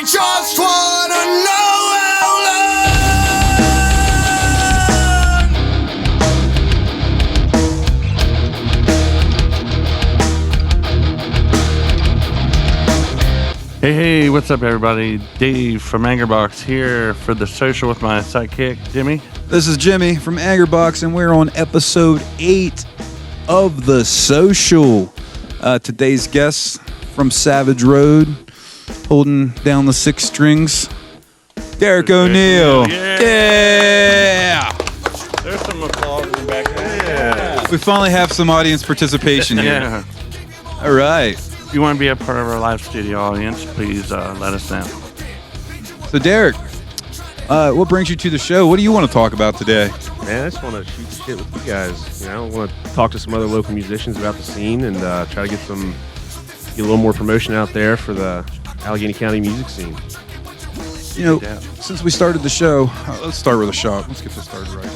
I just wanna know how long. Hey, what's up, everybody? Dave from Angerbox here for the social with my sidekick, Jimmy. This is Jimmy from Angerbox, and we're on episode 8 of the social. Today's guest from Savage Road, holding down the 6 strings, Derek Oneal. Yeah! There's some applause in the back there. Yeah. We finally have some audience participation here. Yeah. All right. If you want to be a part of our live studio audience, please let us know. So, Derek, what brings you to the show? What do you want to talk about today? Man, I just want to shoot the shit with you guys. You know, I want to talk to some other local musicians about the scene and try to get a little more promotion out there for the Allegheny County music scene. You know, since we started the show, let's start with a shot. Let's get this started right.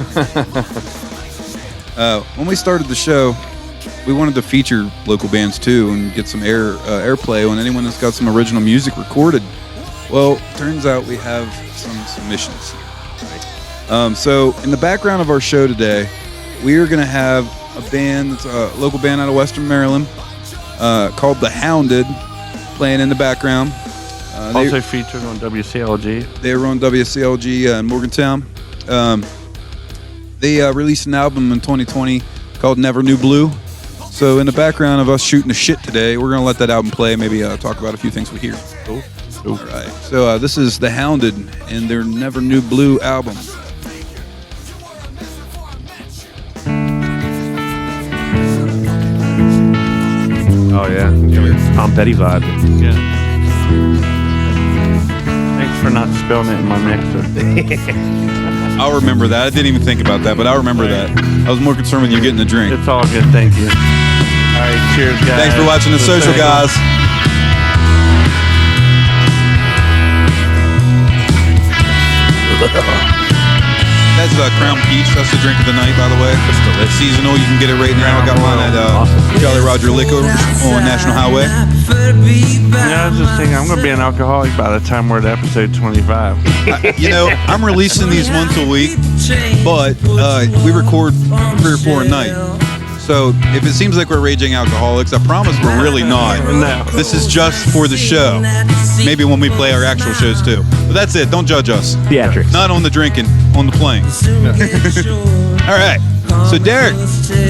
When we started the show, we wanted to feature local bands too and get some airplay on anyone that's got some original music recorded. Well, turns out we have some submissions. So in the background of our show today, we are going to have a band that's a local band out of Western Maryland called The Hounded playing in the background. Also featured on WCLG. They were on WCLG in Morgantown. They released an album in 2020 called Never Knew Blue. So in the background of us shooting the shit today, we're going to let that album play, maybe talk about a few things we hear. Cool. All right. So this is The Hounded and their Never Knew Blue album. Oh, yeah. Tom Petty vibe. Yeah. Thanks for not spilling it in my mixer. I'll remember that. I didn't even think about that, but I'll remember that. I was more concerned with you getting the drink. It's all good, thank you. All right, cheers, guys. Thanks for watching the social, guys. That's Crown Peach. That's the drink of the night, by the way. It's delicious. Seasonal. You can get it right now. I got mine at Jolly Roger Liquor on National Highway. Yeah, I was just thinking I'm going to be an alcoholic by the time we're at episode 25. I'm releasing these once a week, but we record 3 or 4 a night. So if it seems like we're raging alcoholics, I promise we're really not. No. This is just for the show. Maybe when we play our actual shows too. But that's it. Don't judge us. Theatrics. Not on the drinking, on the playing. All right. So Derek,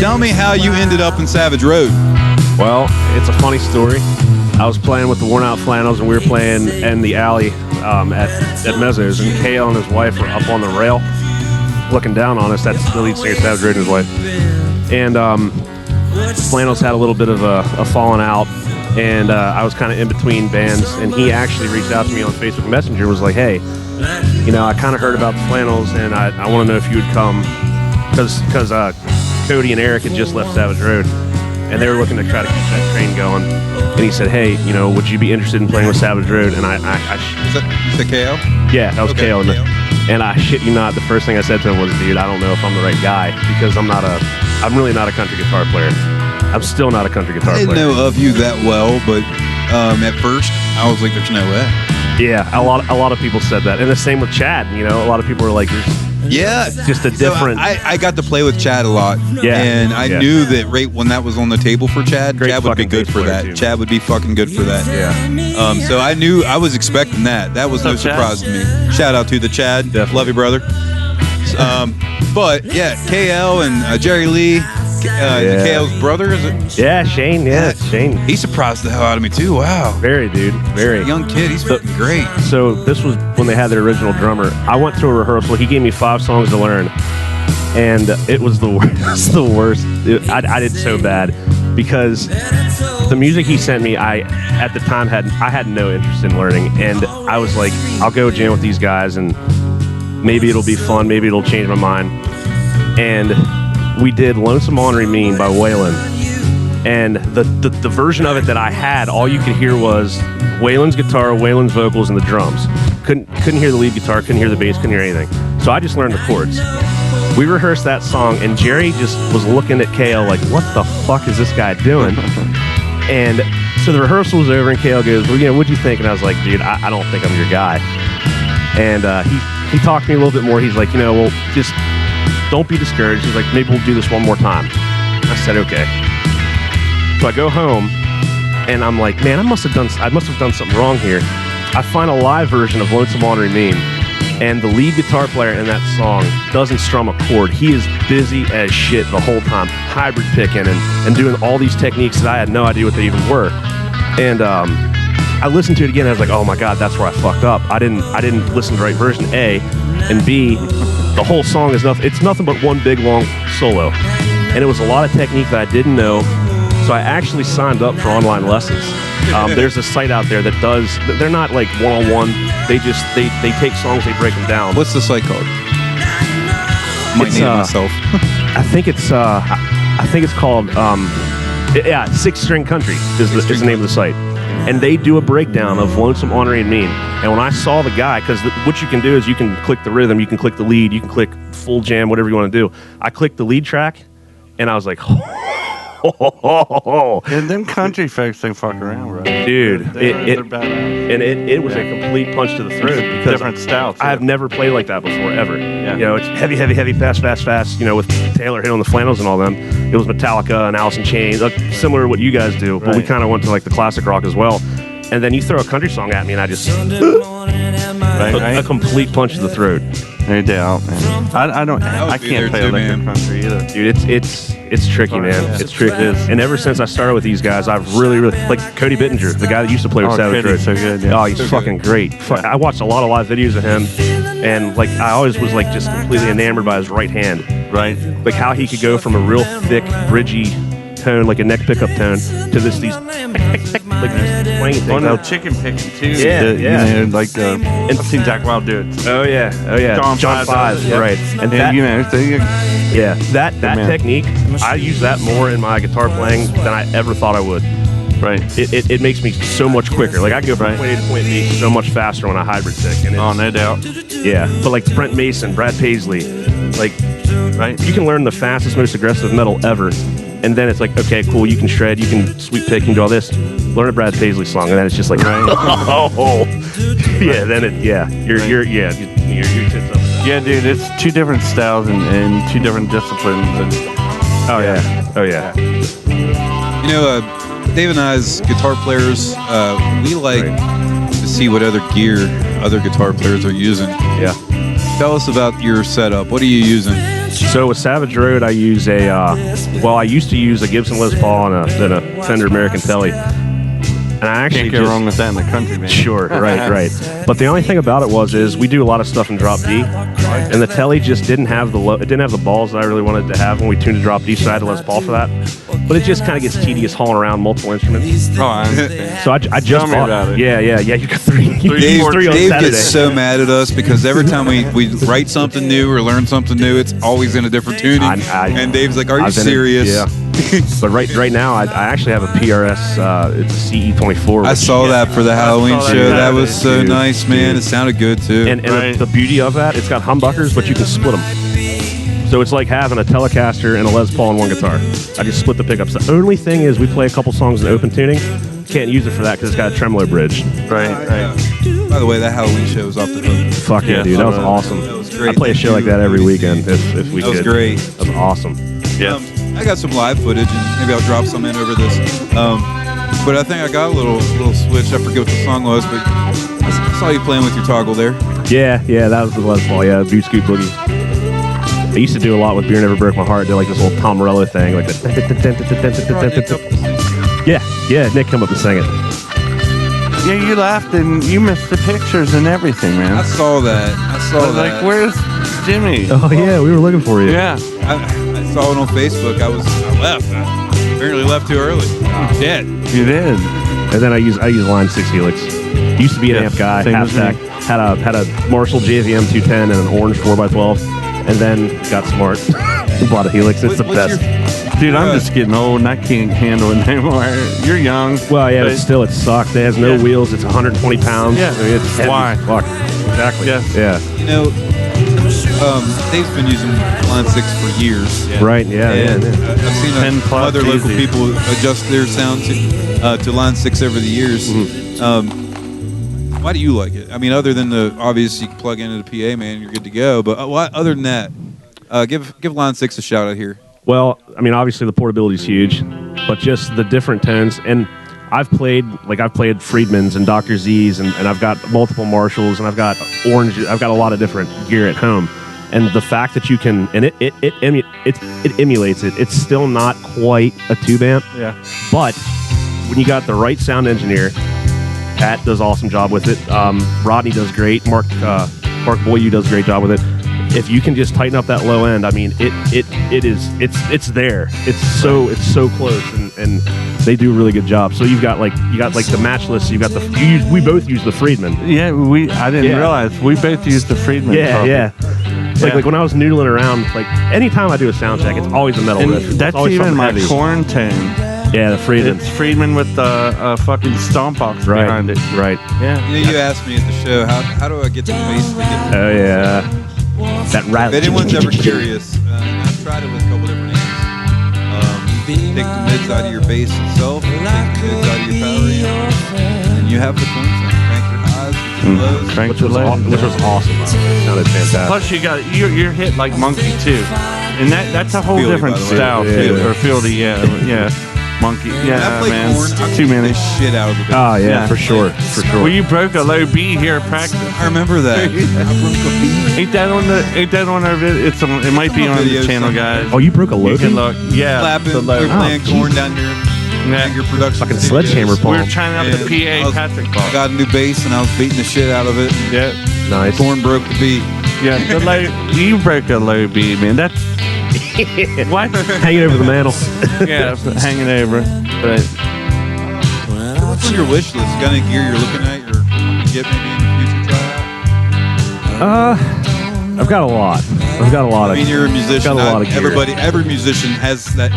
tell me how you ended up in Savage Road. Well, it's a funny story. I was playing with the Worn Out Flannels, and we were playing in the alley at Mezzo's, and KL and his wife were up on the rail looking down on us. That's the lead singer, Savage Road, and his wife. And Flannels had a little bit of a falling out, and I was kind of in between bands, and he actually reached out to me on Facebook Messenger and was like, hey, I kind of heard about the Flannels, and I want to know if you would come, because Cody and Eric had just left Savage Road, and they were looking to try to keep that train going. And he said, hey, would you be interested in playing with Savage Road? And Is that KO? Yeah, that was okay, KO. And I shit you not, the first thing I said to him was, dude, I don't know if I'm the right guy, because I'm really not a country guitar player. I'm still not a country guitar player. I didn't know of you that well, but at first I was like, there's no way. Yeah, a lot of people said that. And the same with Chad, a lot of people were like, yeah, just a different. So I got to play with Chad a lot, and I knew that right when that was on the table for Chad, Chad would be good for that. Too. Chad would be fucking good for that. Yeah. So I knew I was expecting that. That was no surprise to me. Shout out to the Chad. Definitely. Love you, brother. But yeah, KL and Jerry Lee, KL's brother, is it? Yeah, Shane. Yeah, Shane. He surprised the hell out of me too. Wow. Very, dude. Very. Young kid. He's fucking great. So this was when they had their original drummer. I went to a rehearsal. He gave me 5 songs to learn, and it was the worst. It was the worst. I did so bad because the music he sent me, at the time had no interest in learning, and I was like, I'll go jam with these guys, and maybe it'll be fun. Maybe it'll change my mind. And we did Lonesome Ornery Mean by Waylon. And the version of it that I had, all you could hear was Waylon's guitar, Waylon's vocals, and the drums. Couldn't hear the lead guitar, couldn't hear the bass, couldn't hear anything. So I just learned the chords. We rehearsed that song, and Jerry just was looking at KL like, what the fuck is this guy doing? And so the rehearsal was over, and Kale goes, well, what'd you think? And I was like, dude, I don't think I'm your guy. And he talked to me a little bit more. He's like, well, just don't be discouraged. He's like, maybe we'll do this one more time. I said, okay. So I go home, and I'm like, man, I must have done something wrong here. I find a live version of Lonesome Ornery Mean, and the lead guitar player in that song doesn't strum a chord. He is busy as shit the whole time, hybrid picking and doing all these techniques that I had no idea what they even were. And I listened to it again, and I was like, oh my God, that's where I fucked up. I didn't listen to the right version, A, and B, the whole song is it's nothing but one big long solo. And it was a lot of technique that I didn't know, so I actually signed up for online lessons. There's a site out there that they're not like one-on-one, they take songs, they break them down. What's the site called? Might name it myself. I think it's called, Six String Country is the name of the site. And they do a breakdown of Lonesome, Ornery, and Mean. And when I saw the guy, because what you can do is you can click the rhythm, you can click the lead, you can click full jam, whatever you want to do. I clicked the lead track, and I was like, And them country folks, they fuck around, bro. Dude, they're badass. and it was a complete punch to the throat because Different style, too. I have never played like that before, ever. Yeah. It's heavy, heavy, heavy, fast, fast, fast. With Taylor hit on the flannels and all them. It was Metallica and Alice in Chains, similar to what you guys do, but we Right. kind of went to like the classic rock as well. And then you throw a country song at me, and I just a complete punch to the throat. No doubt, man. I be can't there play too, electric man. country either. Dude, it's tricky, man. It's tricky. It is. And ever since I started with these guys, I've really like Cody Bittinger, the guy that used to play with Savage Cody's Road. so good, yeah. Oh, he's fucking great. I watched a lot of live videos of him, and like I always was like just completely enamored by his right hand. Right. Like how he could go from a real thick, bridgy tone, like a neck pickup tone, to these like these twanging things. Oh no, chicken picking too. Yeah. Like I've seen Jack Wild do it. Oh yeah. John Five, yeah. right? And that, so you, that man. technique, I use that more in my guitar playing than I ever thought I would. right. It makes me so much quicker. Like I can go from point A to point B so much faster when I hybrid pick. And Oh, no doubt. yeah. But like Brent Mason, Brad Paisley, like Right. you can learn the fastest, most aggressive metal ever. And then it's like, okay, cool, you can shred, you can sweep pick, you can do all this. Learn a Brad Paisley song, and then it's just like, yeah, then you're tits up. Yeah, dude, it's two different styles and two different disciplines. Oh yeah. Dave and I, as guitar players, we like to see what other gear other guitar players are using. Yeah. Tell us about your setup. What are you using? So with Savage Road, I use I used to use a Gibson Les Paul and a Fender American Telly. And I actually Can't go wrong with that in the country, man. Sure, right. But the only thing about it is we do a lot of stuff in drop D, and the Telly just didn't have the balls that I really wanted to have when we tuned to drop D, so I had a Les Paul for that. But it just kind of gets tedious hauling around multiple instruments. Oh, I understand. So I just Tell me bought about it. Yeah. You got three. Dave, three on Dave Saturday. gets so mad at us because every time we write something new or learn something new, it's always in a different tuning. And Dave's like, "Are you serious?" Yeah. But right now, I actually have a PRS. It's a CE24. I saw that for the Halloween saw that show. That Saturday, was so dude. nice, man. It sounded good too. And Right. the beauty of that, it's got humbuckers, but you can split them. So it's like having a Telecaster and a Les Paul on one guitar. I just split the pickups. The only thing is we play a couple songs in open tuning. Can't use it for that because it's got a tremolo bridge. Right. By the way, that Halloween show was off the hook. Fuck yeah, Yeah, dude. That was that awesome. was great. I play a show like that every weekend if we That was could. great. That was awesome. Yeah. I got some live footage, and maybe I'll drop some in over this. But I think I got a little switch. I forget what the song was, but I saw you playing with your toggle there. Yeah, that was the Les Paul. Yeah, Boot Scoot Boogie. I used to do a lot with Beer Never Broke My Heart. Did like this little Tom Morello thing, like the. Yeah. Nick, come up and sing it. Yeah, you laughed and you missed the pictures and everything, man. I saw that. I was like, where's Jimmy? Oh yeah, we were looking for you. Yeah. I saw it on Facebook. I left. I apparently left too early. Dead. You did. And then I use Line 6 Helix. Used to be an amp guy, same half as stack. me. Had a Marshall JVM 210 and an orange 4x12, and then got smart. Bought a Helix. It's the What's best. Dude, I'm just getting old and I can't handle it anymore. You're young. Well, yeah, but still, it sucks. It has no wheels. It's 120 pounds. Yeah. I mean, it's heavy. Why? Fuck. Exactly. Yeah. Dave's been using Line 6 for years. Right. Yeah. And Yeah. I've seen 10 plus other local easy. people adjust their sound to to Line 6 over the years. Why do you like it? I mean, other than the obvious, you can plug into the PA, man, you're good to go. But why, other than that, give Line 6 a shout out here. Well, I mean, obviously the portability is huge, but just the different tones. And I've played Friedman's and Dr. Z's, and I've got multiple Marshalls, and I've got Orange. I've got a lot of different gear at home. And the fact that you can, and it emulates it. It's still not quite a tube amp. Yeah. But when you got the right sound engineer, Pat does an awesome job with it. Rodney does great. Mark Boyu does a great job with it. If you can just tighten up that low end, I mean, it's there. It's so close, and they do a really good job. So you got like the matchless. You got we both use the Friedman. Yeah, I didn't realize we both used the Friedman. Yeah. Like when I was noodling around, like anytime I do a sound check, it's always a metal and riff. that's even my corn tone. Yeah, the Friedman. It's Friedman with the fucking stomp box behind it. Right. Yeah. You asked me at the show, how do I get the bass to get Oh yeah. That rattle. If anyone's ever curious, and I've tried it with a couple different amps. Take the mids out of your bass itself, take the mids out of your power amp, and you have the corn sound. Crank your highs, your lows. Crank the lows. Which was awesome. It sounded fantastic. Plus, you're hit like Monkey too, and that's a whole Fieldy, different by the way. style too. Yeah. Or Fieldy, yeah. Monkey, When I yeah, play man. corn, I Too beat many. the shit out of the bass. Oh yeah, Yeah. for sure. Well, you broke a low B here at practice. I remember that. I broke a beat. Ain't that on our video? It might be on the Video channel, somewhere. guys. Oh, you broke a You low can beat? look. Yeah, Clapping, the low. we're playing Oh, corn geez. down here. Yeah. Your production Fucking studios. sledgehammer We pole. were trying out the And PA I was- Patrick I ball. got a new bass and I was beating the shit out of it. Yeah, Nice. Corn broke the beat. yeah. The low. You broke a low B, man. That's what? Hanging over the mantle. Yeah, hanging over. But What's on your wish list? Got any gear you're looking at? You're wanting to get maybe in the future tryout? I've got a lot. I mean, you're a musician. Got a lot of gear. Every musician has that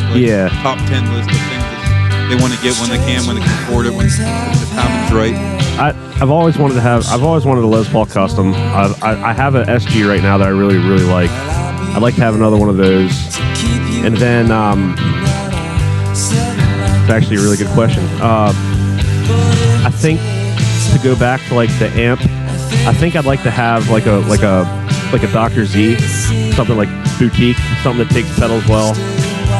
top 10 list of things that they want to get when they can afford it, when the timing's right. I've always wanted a Les Paul custom. I have an SG right now that I really like. I'd like to have another one of those. And then it's actually a really good question. I think to go back to like the amp, I think I'd like to have like a Dr. Z, something like boutique, something that takes pedals well.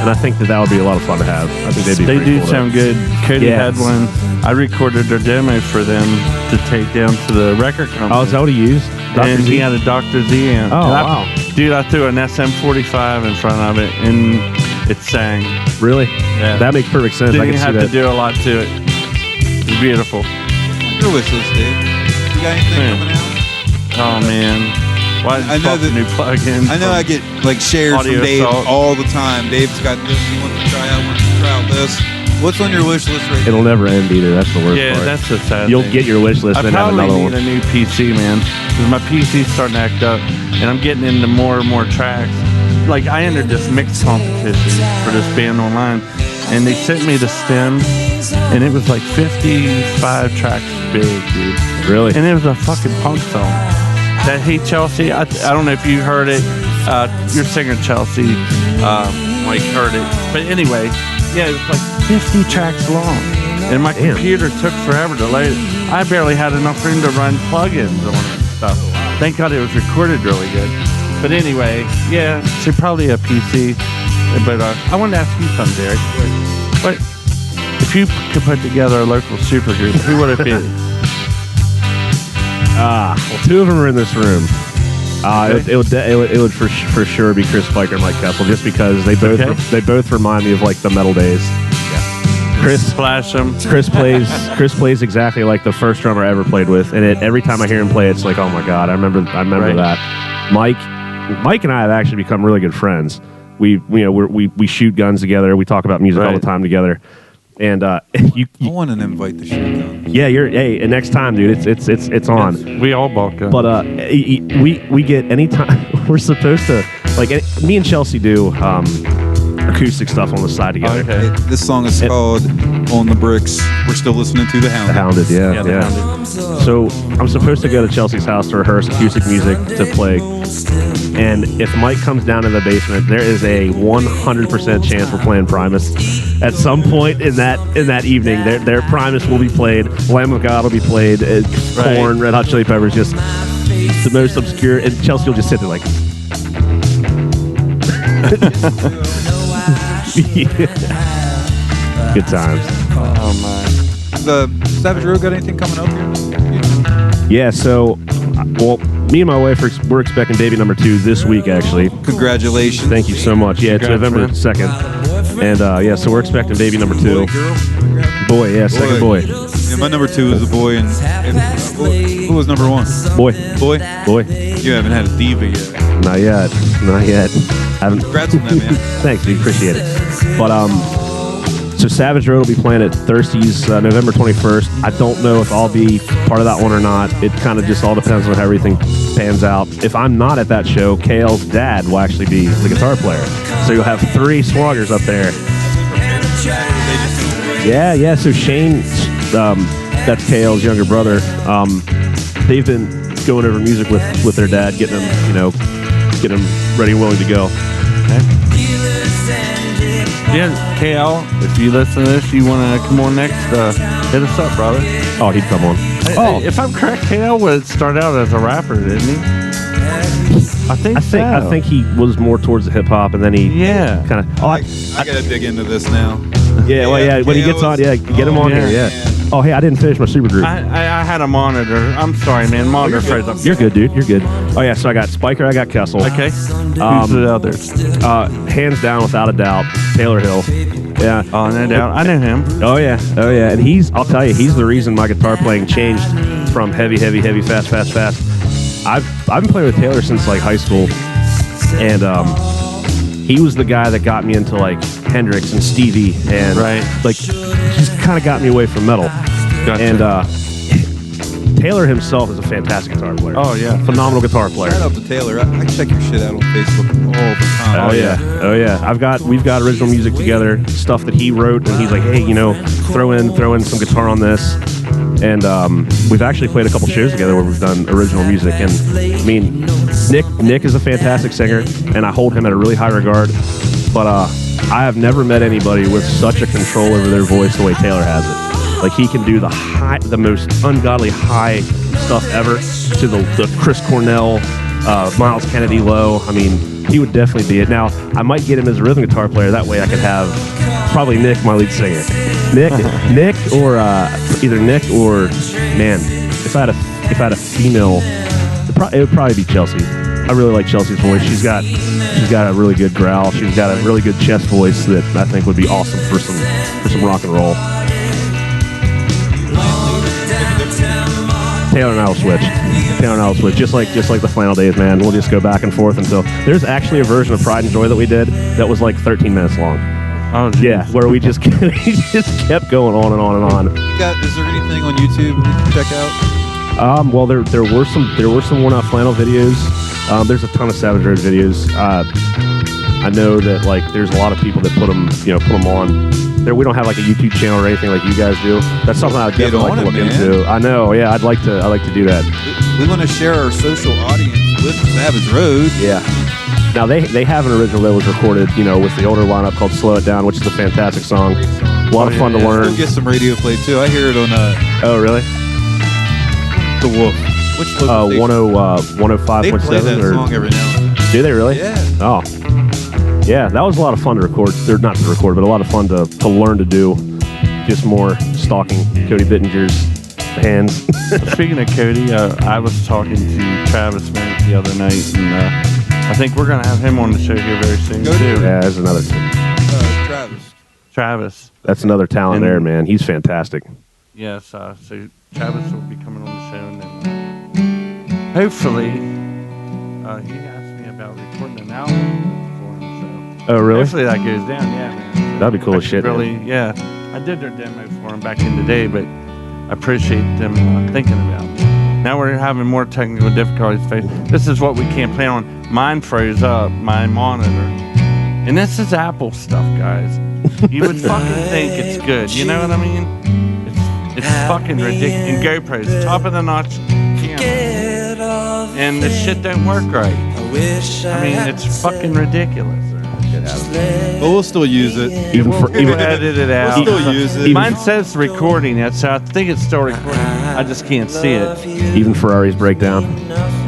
And I think that would be a lot of fun to have. I think they'd be they pretty do cool sound good. Cody Yeah. had one. I recorded their demo for them to take down to the record company. Oh, is that what he used? And he had a Dr. Z amp. Oh, And wow. Dude, I threw an SM45 in front of it, and it sang. Really? Yeah. That makes perfect sense. I Didn't can see have that. to do a lot to it. It's beautiful. Your wish list, Dave. You got anything Yeah. coming out? Oh, man. Why I did know you the that- new plugins? I know I get like shares Audio from Dave Assault. all the time. Dave's got this. He wants to try out this. What's on your wish list right now? It'll never end either. That's the worst Yeah, part. that's the sad You'll thing. get your wish list I and have probably another need one. a new PC, man, because my PC's starting to act up, and I'm getting into more and more tracks. Like, I entered this mix competition for this band online, and they sent me the stems, and it was like 55 tracks big, dude. Really? And it was a fucking punk song. That Hey Chelsea, I don't know if you heard it. Your singer Chelsea, Mike heard it. But anyway, yeah, it was like 50 tracks long. And my computer took forever to load it. I barely had enough room to run plugins on it and stuff. Thank God it was recorded really good. But anyway, yeah, so probably a PC. But I wanted to ask you something, Derek. What if you could put together a local supergroup, who would it be? Well, two of them are in this room. Okay. It would for sure be Chris Spiker and Mike Kessel, just because they both remind me of like the metal days. Chris Splash them. Chris plays exactly like the first drummer I ever played with, and every time I hear him play, it's like, oh my god, I remember Right. that. Mike and I have actually become really good friends. We shoot guns together. We talk about music all the Right. time together. And I want to invite the shit down. and next time, dude, it's on. Yes, we all bulk up. But we get anytime we're supposed to, like, me and Chelsea do acoustic stuff on the side together. Okay. This song is called "On the Bricks." We're still listening to the Hound. The Hounded, yeah. The Hounded. So I'm supposed to go to Chelsea's house to rehearse acoustic music to play. And if Mike comes down to the basement, there is a 100% chance we're playing Primus. At some point in that evening, their Primus will be played. Lamb of God will be played. Korn, Red Hot Chili Peppers, just the most obscure. And Chelsea will just sit there like. Good times. Oh my. The Savage Road got anything coming up here? Yeah, so, well, me and my wife, we're expecting baby number 2 this week, actually. Congratulations. Thank you so much. Yeah, it's Congrats, November man. 2nd. And, yeah, so we're expecting baby number 2. Boy, girl? Boy, yeah, second boy. Yeah, my number 2 is a boy, and who was number 1? Boy. Boy? Boy. You haven't had a diva yet. Not yet. Haven't. Congrats on that, man. Thanks, dude. Appreciate it. But, so Savage Road will be playing at Thirsty's November 21st. I don't know if I'll be part of that one or not. It kind of just all depends on how everything pans out. If I'm not at that show, KL's dad will actually be the guitar player. So you'll have 3 Swoggers up there. Yeah. So Shane, that's KL's younger brother. They've been going over music with their dad, getting him ready and willing to go. Yeah, KL, if you listen to this, you want to come on next, hit us up, brother. Oh, he'd come on. If I'm correct, KL would start out as a rapper, didn't he? I think he was more towards the hip hop, and then he kind of. I gotta dig into this now. Yeah, well, yeah. When he gets on, get him on here. Yeah. Oh, hey, I didn't finish my supergroup. I had a monitor. I'm sorry, man. Monitor froze up. You're good, dude. You're good. Oh yeah, so I got Spiker, I got Kessel. Okay. Who's the others? Hands down, without a doubt, Taylor Hill. Yeah. Oh, no doubt. I know him. Oh yeah. And I'll tell you, he's the reason my guitar playing changed from heavy, fast. I've been playing with Taylor since like high school, and he was the guy that got me into like Hendrix and Stevie, and like just kind of got me away from metal. Gotcha. And Taylor himself is a fantastic guitar player. Oh yeah, phenomenal guitar player. Shout out to Taylor. I check your shit out on Facebook all the time. Oh yeah. We've got original music together, stuff that he wrote, and he's like, hey, throw in some guitar on this. And we've actually played a couple shows together where we've done original music. And I mean, Nick is a fantastic singer, and I hold him at a really high regard. But I have never met anybody with such a control over their voice the way Taylor has it. Like, he can do the most ungodly high stuff ever to the Chris Cornell, Miles Kennedy low. I mean, he would definitely be it. Now, I might get him as a rhythm guitar player. That way I could have probably Nick, my lead singer. Nick, or either Nick or, man, if I had a female, it would probably be Chelsea. I really like Chelsea's voice. She's got a really good growl. She's got a really good chest voice that I think would be awesome for some rock and roll. Taylor and I will switch. Just like the flannel days, man. We'll just go back and forth until there's actually a version of Pride and Joy that we did that was like 13 minutes long. Oh, geez. Yeah, where we just kept going on and on and on. Is there anything on YouTube we can check out? Well, there were some worn out flannel videos. There's a ton of Savage Road videos. I know that like there's a lot of people that put them on. We don't have like a YouTube channel or anything like you guys do. That's something I'd definitely like to look into. I know, yeah, I'd like to do that. We want to share our social audience with Savage Road. Yeah. Now they have an original that was recorded, with the older lineup called "Slow It Down," which is a fantastic song. A lot of fun to learn. We'll get some radio play too. I hear it on. Oh really? The Wolf. Which 105.7. They play that song every now and then. Do they really? Yeah. Oh. Yeah, that was a lot of fun to record. They're not to record, but a lot of fun to learn to do. Just more stalking Cody Bittinger's hands. Speaking of Cody, I was talking to Travis Minnick the other night, and I think we're going to have him on the show here very soon, too. Yeah, there's another. Travis. That's another talent there, man. He's fantastic. Yes, so Travis will be coming on the show, and then hopefully, he asked me about recording an album. Oh, really? Hopefully that goes down, yeah, man. That'd be cool as shit. Really, man. Yeah. I did their demo for them back in the day, but I appreciate them thinking about it. Now we're having more technical difficulties. This is what we can't play on. Mine froze up, my monitor, And this is Apple stuff, guys. You would fucking think it's good. You know what I mean? It's fucking ridiculous. And GoPros, top of the notch camera. And this shit don't work right. I mean, it's fucking ridiculous. But we'll still use it. We'll edit it out. We'll still use it. Mine says recording it, so I think it's still recording. I just can't see it. Even Ferraris break down.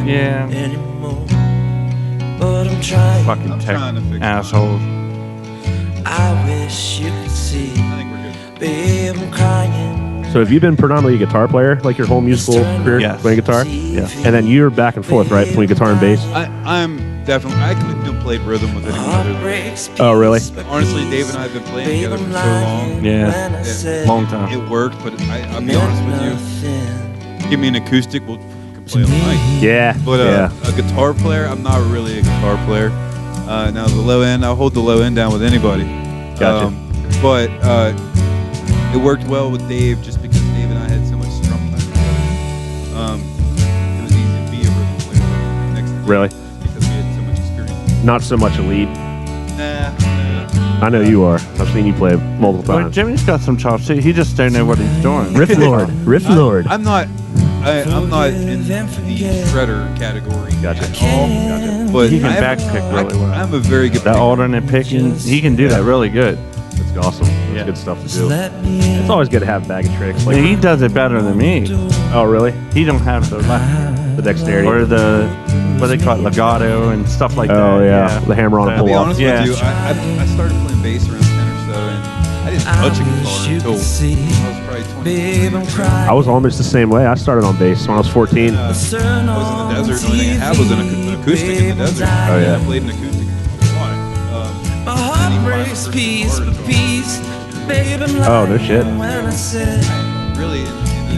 Yeah. Fucking tech trying to fix it. assholes. I wish you could see. I think we're good. Babe, I'm crying. So have you been predominantly a guitar player, like your whole musical career, Yes. playing guitar? Yeah. And then you're back and forth, right, between guitar and bass? I'm definitely. I couldn't have played rhythm with anyone other than. Oh, really? Honestly, Dave and I have been playing together for so long. Yeah. Long time. It worked, but I'll be honest with you. Give me an acoustic, we'll can play all night. Yeah. But yeah. a guitar player, I'm not really a guitar player. Now the low end, I'll hold the low end down with anybody. Gotcha. But it worked well with Dave just because Dave and I had so much strum time together. It was easy to be a rhythm player next to Dave Really? because we had so much experience. Not so much a lead. Nah. I know you are. I've seen you play multiple But times. Jimmy's got some chops. He just don't know what he's doing. Riff Lord. Riff Lord. I'm not in the shredder category Gotcha. at all. Gotcha. But He can I'm- backpick really well. I'm a very good That picker. alternate picking, he can do that really good. That's awesome. That's Yeah. good stuff to do. It's always good to have a bag of tricks. Like, He does it better than me. oh, really? He don't have the The dexterity. or the what they call it, legato and stuff like that. Oh, yeah. The hammer on a To be pull-off. honest Yeah. with you, I started playing bass around 10 or so, and I didn't touch a guitar until I was probably 20. Babe, I'm crying. I was almost the same way. I started on bass when I was 14. I was in the desert. The only thing I had was an acoustic in the desert. Oh, yeah. I played an acoustic a lot. My heart breaks piece by piece. Babe, I'm Oh, no lying shit. when I said Really, in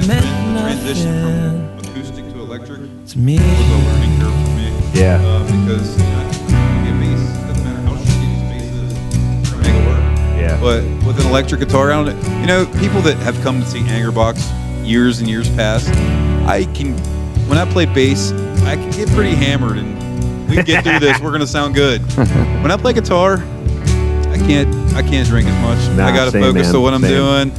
the transition from acoustic to electric to me. was a learning curve for me. Yeah. Because a bass, doesn't matter how shitty this bass is, make it work. Yeah. But with an electric guitar, I don't. You know, people that have come to see Angerbox years and years past, when I play bass, I can get pretty hammered, and we can get through this. We're gonna sound good. When I play guitar, I can't drink as much. Nah, I gotta same, focus man. on what I'm Same. doing.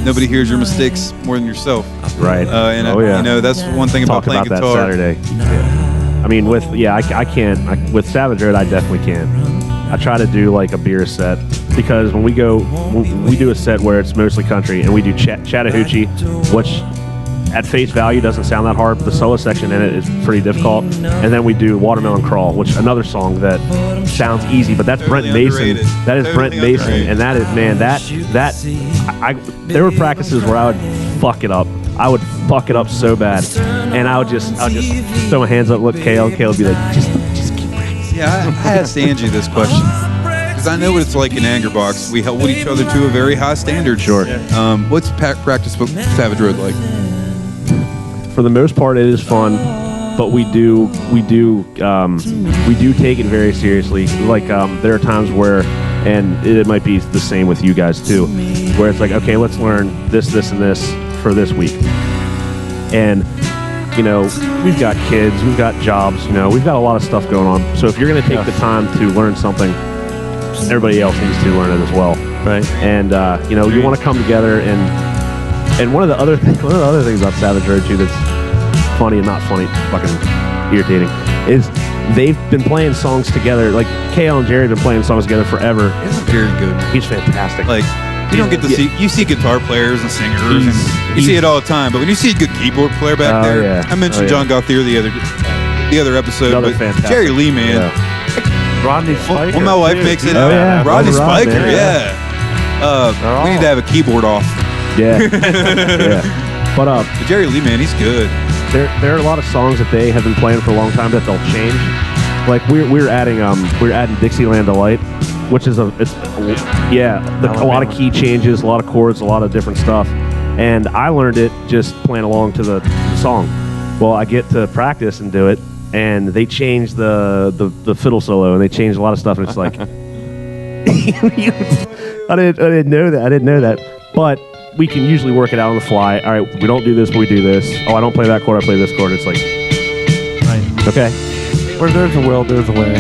Nobody hears your mistakes more than yourself. Right. And oh, yeah. you know that's one thing Talk about playing about guitar. that Saturday. Yeah. I mean, I can't. With Savage Road, I definitely can't. I try to do like a beer set because when we do a set where it's mostly country and we do Chattahoochee, which at face value doesn't sound that hard, but the solo section in it is pretty difficult. And then we do Watermelon Crawl, which another song that sounds easy, but that's Totally Brent Mason. underrated. That is Totally Brent Mason, underrated. and that is, man, there were practices where I would fuck it up. I would fuck it up so bad, and I would just throw my hands up, look Kale would be like, just keep practicing. Yeah, I asked Angie this question because I know what it's like in Angerbox. We hold each other to a very high standard. Sure. What's practice with Savage Road like? For the most part, it is fun, but we do take it very seriously. Like there are times where, and it might be the same with you guys too, where it's like, okay, let's learn this, and this for this week. And you know, we've got kids, we've got jobs, you know, we've got a lot of stuff going on. So if you're going to take the time to learn something, everybody else needs to learn it as well, Right. and you know, you want to come together and one of the other things about Savage Road too that's funny and not funny, fucking irritating, is they've been playing songs together. Like Kale and Jerry have been playing songs together forever. It's very good. He's fantastic. Like you don't get to see. You see guitar players and singers, and you see it all the time. But when you see a good keyboard player back Oh, there, yeah. I mentioned Oh, yeah. John Gauthier the other episode, Another but fantastic. Jerry Lee, man. Yeah. Rodney Spiker. Well, my wife too. makes it. Oh, yeah. Rodney Rod, Spiker, man. yeah. We need to have a keyboard off. Yeah. Yeah. But But Jerry Lee, man, he's good. there are a lot of songs that they have been playing for a long time that they'll change. Like we're adding Dixieland Delight, which is a lot of key changes, a lot of chords, a lot of different stuff. And I learned it just playing along to the song. Well, I get to practice and do it, and they change the fiddle solo, and they change a lot of stuff, and it's like I didn't know that. But we can usually work it out on the fly. All right, we don't do this, but we do this. Oh, I don't play that chord, I play this chord. It's like, Right. okay. Where there's a will, there's a way.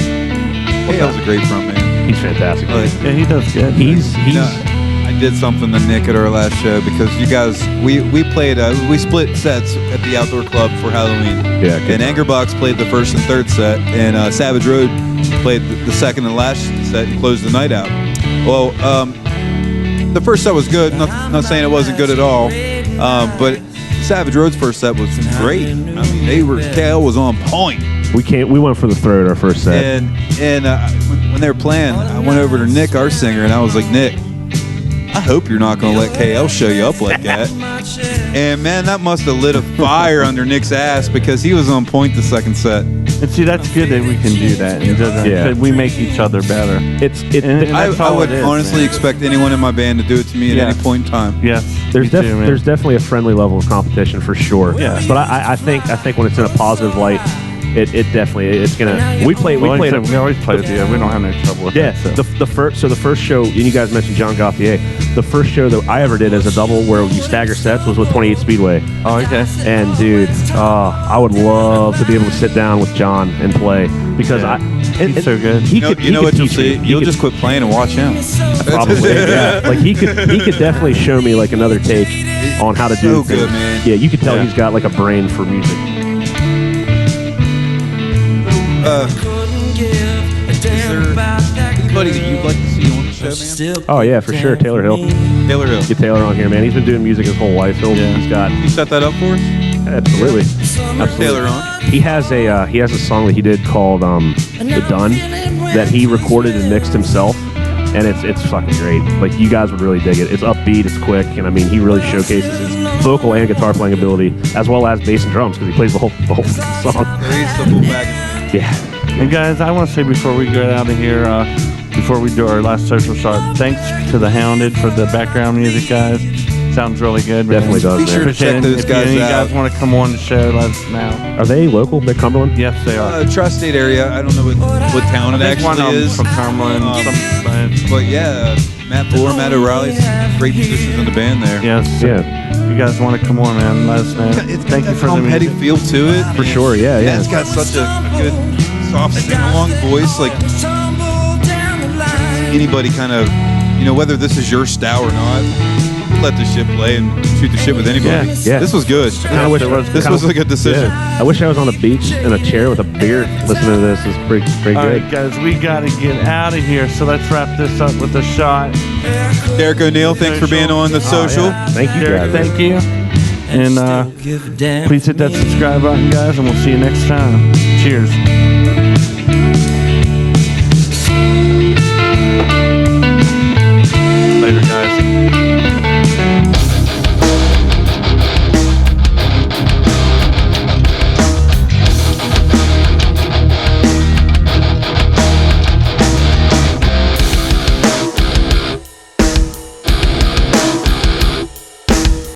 Kale's a great front man. He's fantastic. Yeah, he does good. He's You know, I did something to Nick at our last show because you guys, we played, we split sets at the outdoor club for Halloween. Yeah, good And Angerbox played the first and third set, and Savage Road played the second and last set and closed the night out. Well, the first set was good. Not saying it wasn't good at all, but Savage Road's first set was great. I mean, Kale was on point. we went for the throat our first set. And when they were playing, I went over to Nick, our singer, and I was like, Nick, I hope you're not going to let KL show you up like that. And man, that must have lit a fire under Nick's ass because he was on point the second set. And see, that's good that we can do that. And that we make each other better. I would honestly expect anyone in my band to do it to me at any point in time. Yes. There's definitely a friendly level of competition for sure. Yeah. But I think when it's in a positive light, it definitely it's gonna. We always play with you. We don't have any trouble with that. Yeah. The first show, and you guys mentioned John Gauthier. The first show that I ever did as a double where you stagger sets was with 28 Speedway. Oh, okay. And dude, I would love to be able to sit down with John and play because he's so good. You know what you'll see? You'll just quit playing and watch him. Probably, yeah. Like he could definitely show me like another take on how to do so good, man. Yeah, you could tell he's got like a brain for music. Is there anybody that you'd like to see on the show, man? Oh yeah, for sure. Taylor Hill. Taylor Hill. Get Taylor on here, man. He's been doing music his whole life. He's got. You set that up for us? Absolutely. Taylor on. He has a song that he did called "The Done" that he recorded and mixed himself, and it's fucking great. Like you guys would really dig it. It's upbeat, it's quick, and I mean he really showcases his vocal and guitar playing ability as well as bass and drums because he plays the whole song. He's the full package. Yeah. And guys, I want to say before we get out of here, before we do our last social shot, thanks to the Hounded for the background music, guys. Sounds really good. Definitely does, Be sure to check those guys out. If you guys want to come on the show, let us know. Are they local? They're Cumberland? Yes, they are. Tri-state area. I don't know what town it One actually of them is. from Cumberland. But yeah, Matt O'Reilly's great musicians in the band there. Yes. Yeah. If you guys want to come on, man, let us know. Thank you for the heady music. feel to it. For sure, yeah. It's got such a good soft sing-along voice. Like anybody kind of, whether this is your style or not, let the shit play and shoot the shit with anybody. Yeah. This was good. This was a good decision. Yeah. I wish I was on the beach in a chair with a beer listening to this. It's pretty All good. right, guys, we got to get out of here. So let's wrap this up with a shot. Derek Oneal, thanks for being on the social. Thank you, Derek, guys. thank you. And please hit that subscribe button, guys, and we'll see you next time. Cheers.